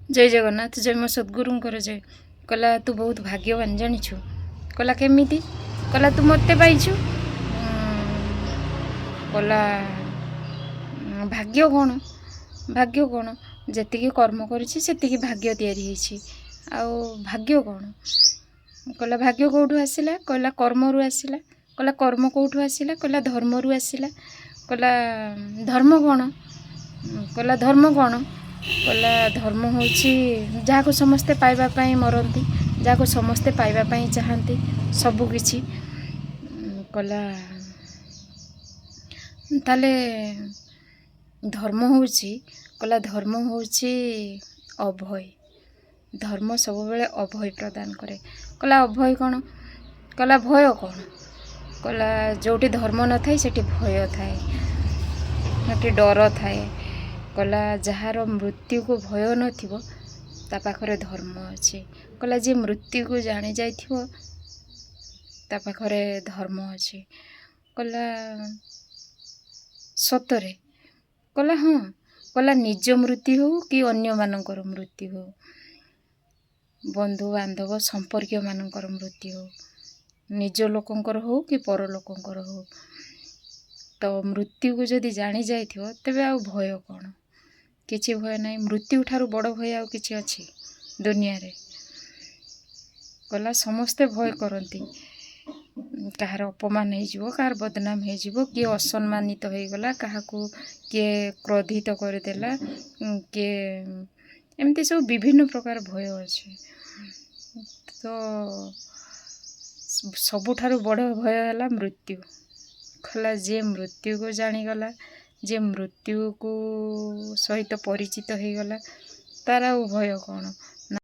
जय जगन्नाथ जय मो सद्गुरुंकर जय। कहला तू बहुत भाग्यवान जानिछु। कहला केमिति? कहला तू मते पाइछु। कहला भाग्य कौन? भाग्य कौन? जेतिकी कर्म करिछि सेतिकी भाग्य तैयारी होइछि। आउ भाग्य कौन? कहला भाग्य कौठु आसिला? कहला कर्मरु आसिला। कहला कर्म कौठु आसिला? कहला धर्मरु आसिला। कहला धर्म कौन? कहला धर्म कौन? कहला धर्म होछि जाको समस्ते पाइबा पई मरंती, जाको समस्ते पाइबा पई चाहंती सब किछि। कहला ताले धर्म होछि, कहला धर्म होछि अभय। धर्म सब बेले अभय प्रदान करे। कहला अभय कौन? कहला भय कौन? कहला जोटी धर्म न थाए सेठी भय थाए, सेठी डर थाए। कहला जहार मृत्यु को भय नथिबो ता पाखरे धर्म अछि। कहला जे मृत्यु को जानी जाइथिबो ता पाखरे धर्म अछि। कहला सतरे? कहला हाँ। कहला निज मृत्यु हो कि अन्य मानकर मृत्यु हो, बंधु बांधव संपर्कीय मानकर मृत्यु हो, निज लोकंकर हो कि पर लोकंकर हो, तो मृत्यु को जदि जानी जाइथिबो तेबे आ भय कौन? किछि भय नहीं। मृत्यु ठारू बड़ भय आउ किछि अछि दुनिया रे? कहला समस्ते भय करती। कहार अपमान हो, कहार बदनाम हो, किए असम्मानित हो गला, काहाकू किए क्रोधित करदेला, किए एमती सब विभिन्न प्रकार भय अच्छे। तो सबुठारू बड़ भय है मृत्यु। कहला जे मृत्यु को जानीगला, जे मृत्यु को सहित परिचित हो गला, तार भय कौन?